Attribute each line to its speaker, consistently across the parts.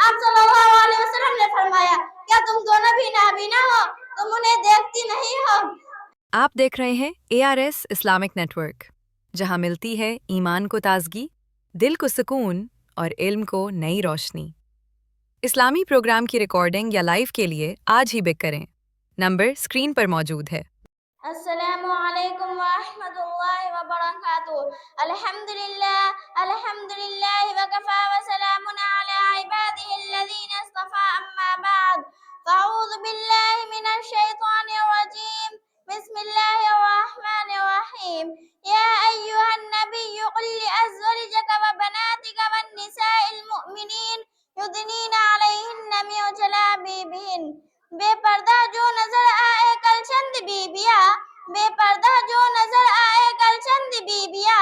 Speaker 1: آپ صلی اللہ علیہ وسلم نے فرمایا کیا تم دونوں بھی نابینا ہو، تم انہیں دیکھتی نہیں ہو؟
Speaker 2: آپ دیکھ رہے ہیں ARS اسلامک نیٹ ورک، جہاں ملتی ہے ایمان کو تازگی، دل کو سکون اور علم کو نئی روشنی۔ اسلامی پروگرام کی ریکارڈنگ یا لائیو کے لیے آج ہی بک کریں۔ نمبر اسکرین پر موجود ہے۔
Speaker 1: السلام علیکم ورحمۃ اللہ وبرکاتہ۔ الحمد للہ وکفا وسلام علی عباده الذین اصطفى، اما بعد فاعوذ باللہ من الشیطان الرجیم، بسم اللہ الرحمن الرحیم۔ یا ایھا النبی قل لأزواجک وبناتک والنساء المؤمنین یدنین علیہن من جلابیبہن۔ بے پردہ جو نظر آئے کل چند بیبیاں، بے پردہ جو نظر آئے کل چند بیبیاں،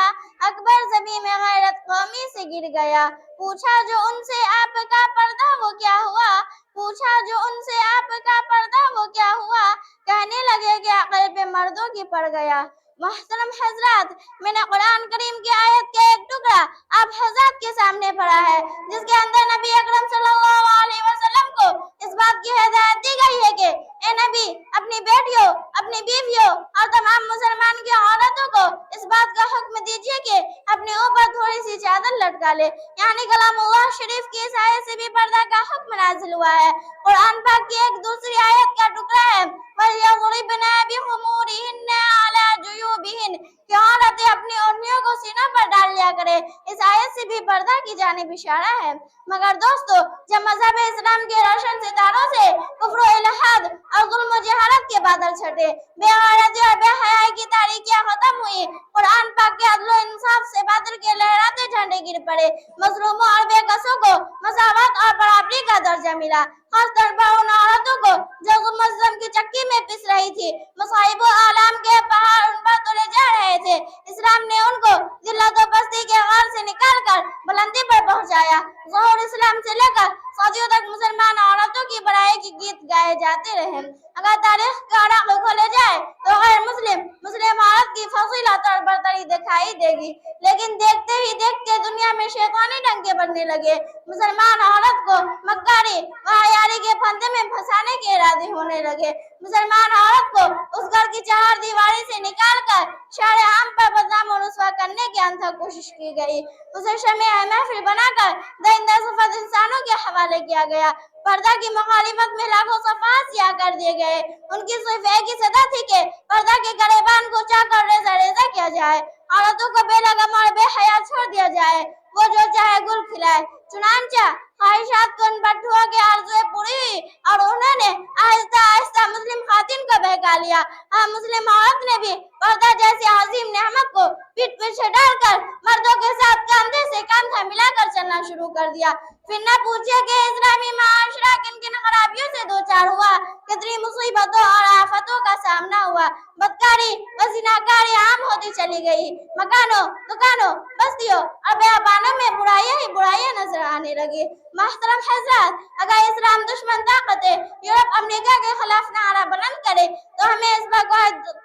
Speaker 1: اکبر زمین میں غیرت قومی سے گر گیا۔ پوچھا جو ان سے آپ کا پردہ وہ کیا ہوا، پوچھا جو ان سے آپ کا پردہ وہ کیا ہوا، کہنے لگے کہ عقل پہ مردوں کی پڑ گیا۔ محترم حضرات، میں نے قرآن کریم کی آیت کا ایک ٹکڑا آپ حضرات کے سامنے پڑھا ہے، جس کے اندر نبی اکرم صلی اللہ علیہ وسلم کو اس بات کی ہدایت دی گئی ہے کہ اے نبی، اپنی بیٹیوں، اپنی بیویوں اور تمام مسلمان کی عورتوں کو اس بات کا حکم دیجیے کہ اپنے اوپر تھوڑی سی چادر لٹکا لے، یعنی کلام اللہ شریف کی اس آیت سے بھی پردہ کا حکم نازل ہوا ہے۔ قرآن پاک کی ایک دوسری آیت کا ٹکڑا ہے وَلْيَضْرِبْنَ بِخُمُورِهِنَّ عَلَى جُيُوبِهِنَّ، کہ عورتیں اپنی اوڑھنیوں کو سینوں پر ڈال لیا کرے۔ اس آیت سے بھی پردہ کی جانب اشارہ ہے۔ مگر دوستو، جب مذہب اسلام کے روشن ستاروں سے کفر و الحاد اور ظلم و جہالت کے بادل چھٹے، بے غیرتی اور بے حیائی کی تاریکیاں ختم ہوئی، قرآن پاک کے عدل و انصاف سے بادل کے لہراتے جھنڈے گر پڑے، مظلوموں اور بے کسوں کو مساوات اور برابری کا درجہ ملا، خاص طور پر ان عورتوں کو جو مظلوم کی چکی میں پس رہی تھی۔ مصائب و آلام کے پہاڑ ان پر تلے جا رہے تھے، اسلام نے ان کو ذلت و پستی کے غار سے نکال کر بلندی پر پہنچایا۔ ظہور اسلام سے لے کر صدیوں تک مسلمان عورتوں کی بڑائی کے گیت گائے جاتے رہے۔ اگر تاریخ کا رقم کھولے جائے تو غیر مسلم عورت کی فضیلت اور برتری دکھائی دے گی، لیکن دیکھتے ہی دیکھتے دنیا میں شیطانی ڈنکے بجنے لگے، مسلمان عورت کو مکاری و عیاری کے پھندے میں پھنسانے کے ارادے ہونے لگے، مسلمان عورت کو اس گھر کی چہار دیواری سے نکال کر شارع عام پر بدنام و رسوا کرنے کی انتھک کوشش کی گئی، اسے شمع محفل بنا کر درندہ صفت انسانوں کے حوالے کیا گیا، پردہ کی مخالفت میں لاکھوں صفحات سیاہ کر دیے گئے۔ ان کی صرف ایک ہی صدا تھی کہ پردہ کے گریبان کو چاک اور ریزہ ریزہ کیا جائے، عورتوں کو بے لگام اور بے حیا چھوڑ دیا جائے، وہ جو چاہے گل کھلائے۔ چنانچہ خواہشات کو ان پر ٹھوا کے آرزویں پوری ہوئی اور انہوں نے آہستہ آہستہ مسلم خواتین کو بہکا لیا۔ مسلم عورت نے بھی پردہ جیسی عظیم نعمت کو پیٹھ پیچھے ڈال کر مردوں کے ساتھ کاندھے سے کاندھا ملا کر چلنا شروع کر دیا۔ پھر نہ پوچھے کہ اسلامی معاشرہ کن کن خرابیوں سے دوچار ہوا، کتنی مصیبتوں اور آفتوں کا سامنا ہوا، بدکاری و زناکاری عام ہوتی چلی گئی، مکانوں، دکانوں، بستیوں اور بیابانوں میں برائیاں ہی برائیاں نظر آنے لگی۔ محترم حضرات، اگر اسلام دشمن طاقتیں یورپ امریکہ کے خلاف نعرہ بلند کرے تو ہمیں اس پر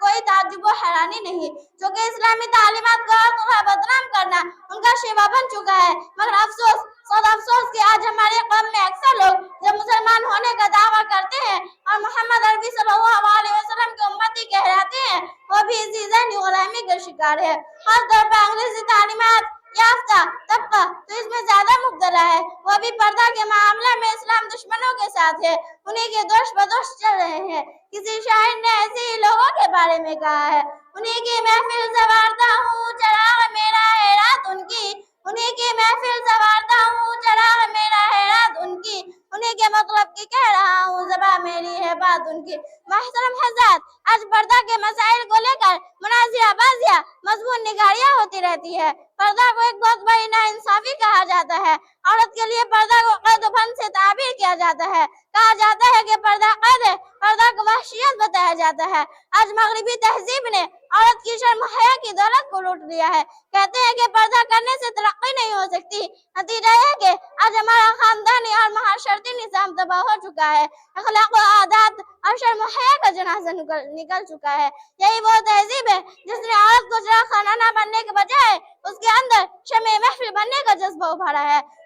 Speaker 1: کوئی تعجب و حیرانی نہیں، چونکہ اسلامی تعلیمات کو ہر طرح بدنام کرنا ان کا شیوا بن چکا ہے۔ مگر افسوس، سخت افسوس کہ آج ہماری قوم میں اکثر لوگ جو مسلمان ہونے کا دعویٰ کرتے ہیں اور محمد عربی صلی اللہ علیہ وسلم کے امتی کہلاتے ہیں، وہ بھی اسی ذہنی غلامی کا شکار ہے۔ خاص طور پر انگریزی تعلیمات یافتہ طبقہ تو اس میں زیادہ مبتلا ہے، وہ بھی پردہ کے معاملہ میں اسلام دشمنوں کے ساتھ ہے، انہی کے دوش بدوش چل رہے ہیں۔ کسی شاعر نے ایسے ہی لوگوں کے بارے میں کہا ہے، انہی کی محفل سنوارتا ہوں چراغ میرا ہے رات ان کی، انہی کی محفل سنوارتا ہوں چراغ میرا ہے رات ان کی، انہی کے مطلب کی کہہ رہا ہوں زباں میری ہے بات ان کی۔ محترم حضرات، آج پردہ کے مسائل کو لے کر مناظرہ بازیاں، مضمون نگاریاں ہوتی رہتی ہے۔ پردہ کو ایک بہت بڑی ناانصافی کہا جاتا ہے۔ عورت کے لیے پردہ کو قید و بند سے تعبیر کیا جاتا ہے، کہا جاتا ہے کہ پردہ قید ہے، پردہ کو وحشیت بتایا جاتا ہے۔ آج مغربی تہذیب نے عورت کی شرم و حیا کی دولت کو لوٹ لیا ہے، کہتے ہیں کہ پردہ کرنے سے ترقی نہیں ہو سکتی، نتیجہ یہ کہ آج ہمارا خاندانی اور معاشرتی نظام تباہ ہو چکا ہے، اخلاق و عادات اور شرم و حیا کا جنازہ نکل چکا ہے۔ یہی وہ تہذیب ہے جس نے عورت کو چراغ خانہ نہ بننے کے بجائے اس کے اندر شمع محفل بننے کا جذبہ ابھارا ہے۔